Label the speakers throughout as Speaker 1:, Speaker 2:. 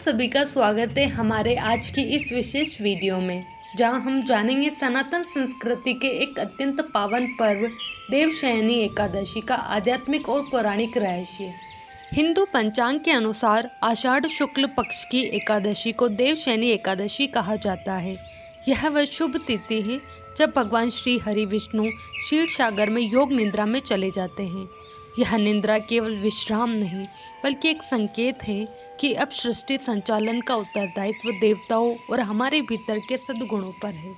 Speaker 1: सभी का स्वागत है हमारे आज की इस विशेष वीडियो में, जहां हम जानेंगे सनातन संस्कृति के एक अत्यंत पावन पर्व देवशयनी एकादशी का आध्यात्मिक और पौराणिक रहस्य। हिंदू पंचांग के अनुसार आषाढ़ शुक्ल पक्ष की एकादशी को देवशयनी एकादशी कहा जाता है। यह वह शुभ तिथि है जब भगवान श्री हरि विष्णु क्षीर सागर में योग निद्रा में चले जाते हैं। यह निद्रा केवल विश्राम नहीं बल्कि एक संकेत है कि अब सृष्टि संचालन का उत्तरदायित्व देवताओं और हमारे भीतर के सद्गुणों पर है।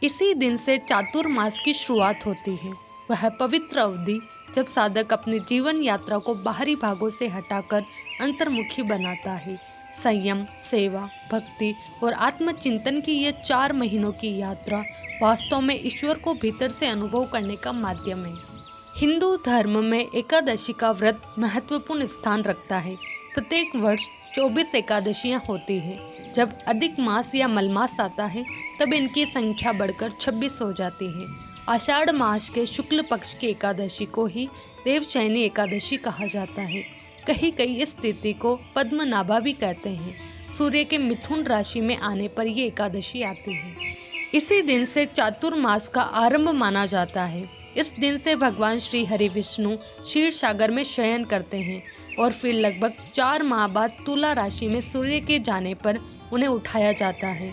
Speaker 1: इसी दिन से चातुर्मास की शुरुआत होती है, वह पवित्र अवधि जब साधक अपनी जीवन यात्रा को बाहरी भागों से हटाकर अंतर्मुखी बनाता है। संयम, सेवा, भक्ति और आत्मचिंतन की ये 4 महीनों की यात्रा वास्तव में ईश्वर को भीतर से अनुभव करने का माध्यम है। हिंदू धर्म में एकादशी का व्रत महत्वपूर्ण स्थान रखता है। प्रत्येक वर्ष 24 एकादशियां होती हैं। जब अधिक मास या मलमास आता है तब इनकी संख्या बढ़कर 26 हो जाती है। आषाढ़ मास के शुक्ल पक्ष की एकादशी को ही देवशयनी एकादशी कहा जाता है। कहीं कहीं इस तिथि को पद्मनाभा भी कहते हैं। सूर्य के मिथुन राशि में आने पर ये एकादशी आती है। इसी दिन से चातुर्मास का आरंभ माना जाता है। इस दिन से भगवान श्री हरि विष्णु क्षीर सागर में शयन करते हैं और फिर लगभग 4 माह बाद तुला राशि में सूर्य के जाने पर उन्हें उठाया जाता है।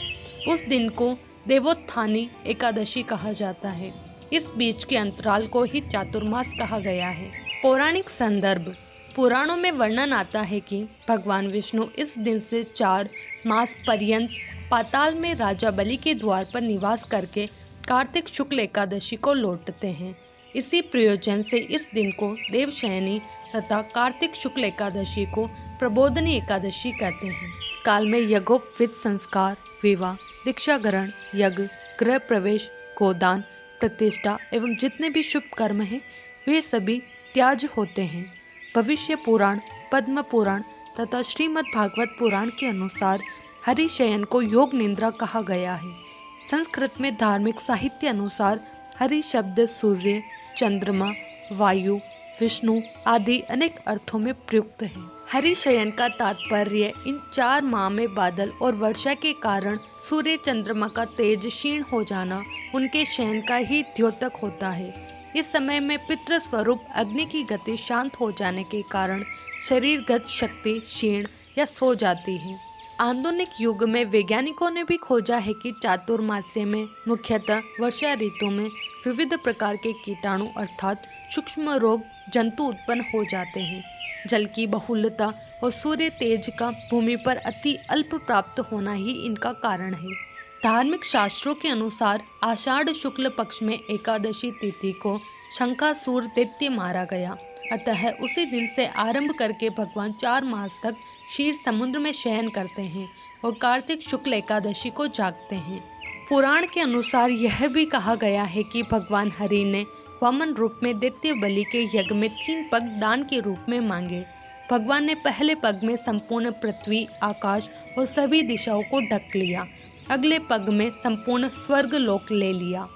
Speaker 1: उस दिन को देवोत्थानी एकादशी कहा जाता है। इस बीच के अंतराल को ही चातुर्मास कहा गया है। पौराणिक संदर्भ। पुराणों में वर्णन आता है कि भगवान विष्णु इस दिन से 4 मास पर्यंत पाताल में राजा बलि के द्वार पर निवास करके कार्तिक शुक्ल एकादशी को लौटते हैं। इसी प्रयोजन से इस दिन को देवशयनी तथा कार्तिक शुक्ल एकादशी को प्रबोधनी एकादशी कहते हैं। इस काल में यज्ञोपवीत संस्कार, विवाह, दीक्षा ग्रहण, यज्ञ, गृह प्रवेश, गोदान, प्रतिष्ठा एवं जितने भी शुभ कर्म हैं वे सभी त्याज्य होते हैं। भविष्य पुराण, पद्म पुराण तथा श्रीमद् भागवत पुराण के अनुसार हरिशयन को योग निद्रा कहा गया है। संस्कृत में धार्मिक साहित्य अनुसार हरि शब्द सूर्य, चंद्रमा, वायु, विष्णु आदि अनेक अर्थों में प्रयुक्त है। हरिशयन का तात्पर्य इन 4 माह में बादल और वर्षा के कारण सूर्य चंद्रमा का तेज क्षीण हो जाना उनके शयन का ही द्योतक होता है। इस समय में पितृ स्वरूप अग्नि की गति शांत हो जाने के कारण शरीरगत शक्ति क्षीण या सो जाती है। आधुनिक युग में वैज्ञानिकों ने भी खोजा है कि चातुर्मास्य में मुख्यतः वर्षा ऋतु में विविध प्रकार के कीटाणु अर्थात सूक्ष्म रोग जंतु उत्पन्न हो जाते हैं। जल की बहुलता और सूर्य तेज का भूमि पर अति अल्प प्राप्त होना ही इनका कारण है। धार्मिक शास्त्रों के अनुसार आषाढ़ शुक्ल पक्ष में एकादशी तिथि को शंखासुर दैत्य मारा गया, अतः उसी दिन से आरंभ करके भगवान 4 मास तक क्षीर समुद्र में शयन करते हैं और कार्तिक शुक्ल एकादशी को जागते हैं। पुराण के अनुसार यह भी कहा गया है कि भगवान हरि ने वामन रूप में दैत्य बलि के यज्ञ में 3 पग दान के रूप में मांगे। भगवान ने पहले पग में संपूर्ण पृथ्वी, आकाश और सभी दिशाओं को ढक लिया। अगले पग में संपूर्ण स्वर्ग लोक ले लिया।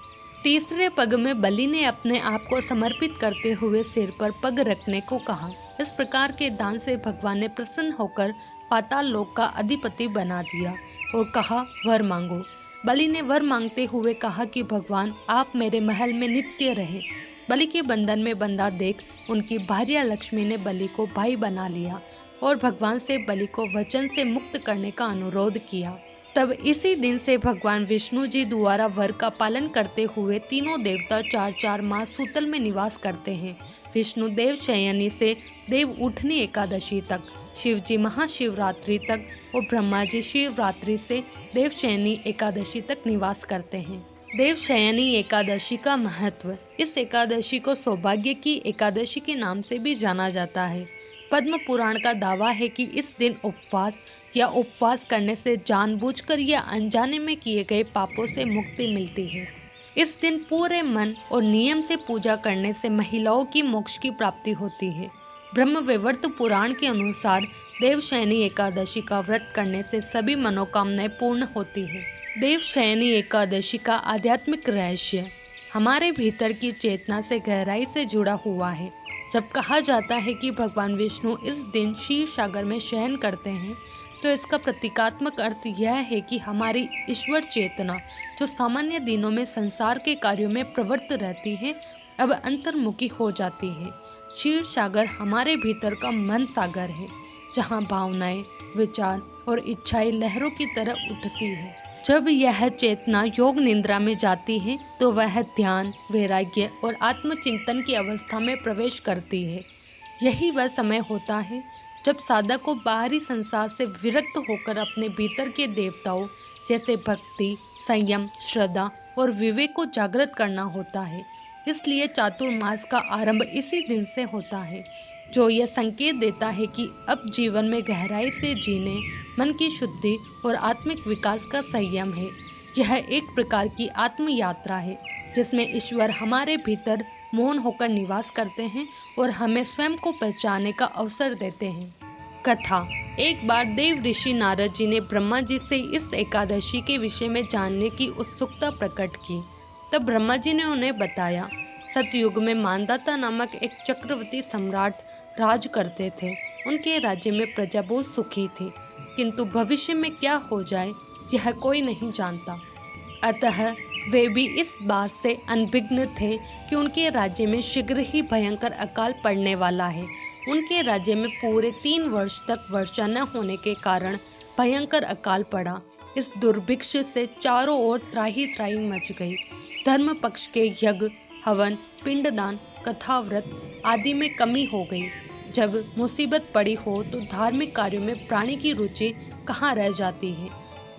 Speaker 1: तीसरे पग में बलि ने अपने आप को समर्पित करते हुए सिर पर पग रखने को कहा। इस प्रकार के दान से भगवान ने प्रसन्न होकर पाताल लोक का अधिपति बना दिया और कहा, वर मांगो। बलि ने वर मांगते हुए कहा कि भगवान आप मेरे महल में नित्य रहे। बलि के बंधन में बंधा देख उनकी भार्या लक्ष्मी ने बलि को भाई बना लिया और भगवान से बलि को वचन से मुक्त करने का अनुरोध किया। तब इसी दिन से भगवान विष्णु जी द्वारा वर का पालन करते हुए तीनों देवता 4-4 माह सूतल में निवास करते हैं। विष्णु देवशयनी से देव उठनी एकादशी तक, शिव जी महाशिवरात्रि तक और ब्रह्मा जी शिवरात्रि से देवशयनी एकादशी तक निवास करते हैं। देवशयनी एकादशी का महत्व। इस एकादशी को सौभाग्य की एकादशी के नाम से भी जाना जाता है। पद्म पुराण का दावा है कि इस दिन उपवास करने से जानबूझकर या अनजाने में किए गए पापों से मुक्ति मिलती है। इस दिन पूरे मन और नियम से पूजा करने से महिलाओं की मोक्ष की प्राप्ति होती है। ब्रह्मवैवर्त पुराण के अनुसार देवशयनी एकादशी का व्रत करने से सभी मनोकामनाएं पूर्ण होती है। देवशयनी एकादशी का आध्यात्मिक रहस्य हमारे भीतर की चेतना से गहराई से जुड़ा हुआ है। जब कहा जाता है कि भगवान विष्णु इस दिन क्षीर सागर में शयन करते हैं तो इसका प्रतीकात्मक अर्थ यह है कि हमारी ईश्वर चेतना जो सामान्य दिनों में संसार के कार्यों में प्रवृत्त रहती है, अब अंतर्मुखी हो जाती है। क्षीर सागर हमारे भीतर का मन सागर है, जहाँ भावनाएं, विचार और इच्छाएं लहरों की तरह उठती है। जब यह चेतना योग निद्रा में जाती है तो वह ध्यान, वैराग्य और आत्मचिंतन की अवस्था में प्रवेश करती है। यही वह समय होता है जब साधक को बाहरी संसार से विरक्त होकर अपने भीतर के देवताओं जैसे भक्ति, संयम, श्रद्धा और विवेक को जागृत करना होता है। इसलिए चातुर्मास का आरंभ इसी दिन से होता है, जो यह संकेत देता है कि अब जीवन में गहराई से जीने, मन की शुद्धि और आत्मिक विकास का संयम है। यह एक प्रकार की आत्म यात्रा है जिसमें ईश्वर हमारे भीतर मौन होकर निवास करते हैं और हमें स्वयं को पहचानने का अवसर देते हैं। कथा। एक बार देव ऋषि नारद जी ने ब्रह्मा जी से इस एकादशी के विषय में जानने की उत्सुकता प्रकट की। तब ब्रह्मा जी ने उन्हें बताया, सतयुग में मानदाता नामक एक चक्रवर्ती सम्राट राज करते थे। उनके राज्य में प्रजा बहुत सुखी थी, किंतु भविष्य में क्या हो जाए यह कोई नहीं जानता। अतः वे भी इस बात से अनभिज्ञ थे कि उनके राज्य में शीघ्र ही भयंकर अकाल पड़ने वाला है। उनके राज्य में पूरे 3 वर्ष तक वर्षा न होने के कारण भयंकर अकाल पड़ा। इस दुर्भिक्ष से चारों ओर त्राही त्राही मच गई। धर्म पक्ष के यज्ञ, हवन, पिंडदान, कथाव्रत आदि में कमी हो गई। जब मुसीबत पड़ी हो तो धार्मिक कार्यों में प्राणी की रुचि कहाँ रह जाती है।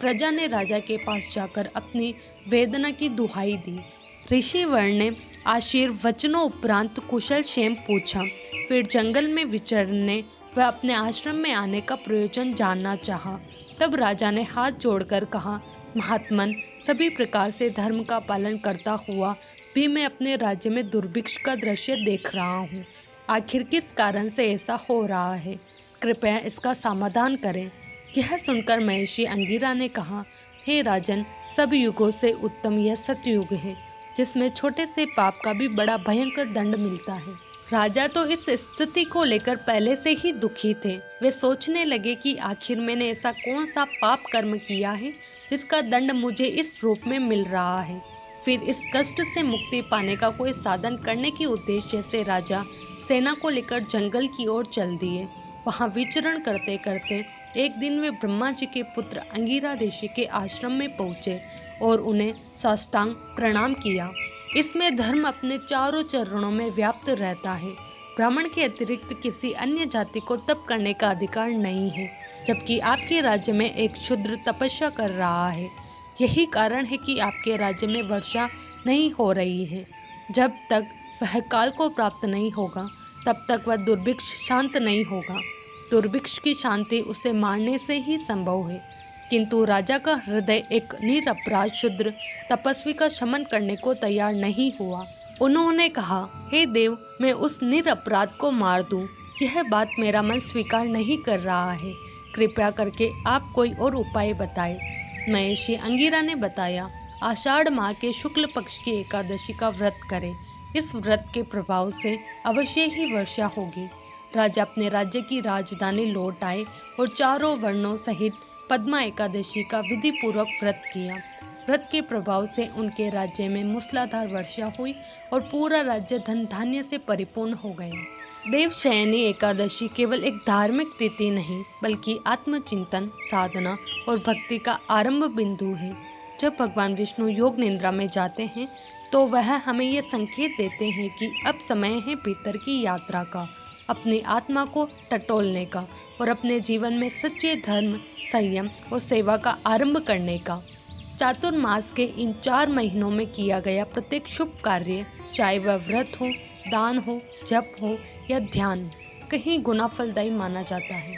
Speaker 1: प्रजा ने राजा के पास जाकर अपनी वेदना की दुहाई दी। ऋषिवर ने आशीर्वचनों उपरांत कुशल क्षेम पूछा। फिर जंगल में विचरने व अपने आश्रम में आने का प्रयोजन जानना चाहा। तब राजा ने हाथ जोड़कर कहा, महात्मन, सभी प्रकार से धर्म का पालन करता हुआ भी मैं अपने राज्य में दुर्भिक्ष का दृश्य देख रहा हूँ। आखिर किस कारण से ऐसा हो रहा है? कृपया इसका समाधान करें। यह सुनकर महर्षि अंगिरा ने कहा, हे राजन, सब युगों से उत्तम यह सतयुग है, जिसमें छोटे से पाप का भी बड़ा भयंकर दंड मिलता है। राजा तो इस स्थिति को लेकर पहले से ही दुखी थे। वे सोचने लगे कि आखिर मैंने ऐसा कौन सा पाप कर्म किया है जिसका दंड मुझे इस रूप में मिल रहा है। फिर इस कष्ट से मुक्ति पाने का कोई साधन करने के उद्देश्य से राजा सेना को लेकर जंगल की ओर चल दिए। वहां विचरण करते करते एक दिन वे ब्रह्मा जी के पुत्र अंगिरा ऋषि के आश्रम में पहुंचे और उन्हें साष्टांग प्रणाम किया। इसमें धर्म अपने चारों चरणों में व्याप्त रहता है। ब्राह्मण के अतिरिक्त किसी अन्य जाति को तप करने का अधिकार नहीं है, जबकि आपके राज्य में एक शूद्र तपस्या कर रहा है। यही कारण है कि आपके राज्य में वर्षा नहीं हो रही है। जब तक वह काल को प्राप्त नहीं होगा तब तक वह दुर्भिक्ष शांत नहीं होगा। दुर्भिक्ष की शांति उसे मारने से ही संभव है। किंतु राजा का हृदय एक निरपराध शूद्र तपस्वी का शमन करने को तैयार नहीं हुआ। उन्होंने कहा, हे देव, मैं उस निरपराध को मार दूं, यह बात मेरा मन स्वीकार नहीं कर रहा है। कृपया करके आप कोई और उपाय बताएं। महर्षि अंगिरा ने बताया, आषाढ़ माह के शुक्ल पक्ष की एकादशी का व्रत करें। इस व्रत के प्रभाव से अवश्य ही वर्षा होगी। राजा अपने राज्य की राजधानी लौट आए और चारों वर्णों सहित पद्मा एकादशी का विधि पूर्वक व्रत किया। व्रत के प्रभाव से उनके राज्य में मूसलाधार वर्षा हुई और पूरा राज्य धन धान्य से परिपूर्ण हो गया। देवशयनी एकादशी केवल एक धार्मिक तिथि नहीं, बल्कि आत्मचिंतन, साधना और भक्ति का आरंभ बिंदु है। जब भगवान विष्णु योग निद्रा में जाते हैं तो वह हमें ये संकेत देते हैं कि अब समय है भीतर की यात्रा का, अपनी आत्मा को टटोलने का और अपने जीवन में सच्चे धर्म, संयम और सेवा का आरंभ करने का। चातुर्मास के इन 4 महीनों में किया गया प्रत्येक शुभ कार्य, चाहे वह व्रत हो, दान हो, जप हो या ध्यान, कहीं गुना फलदायी माना जाता है।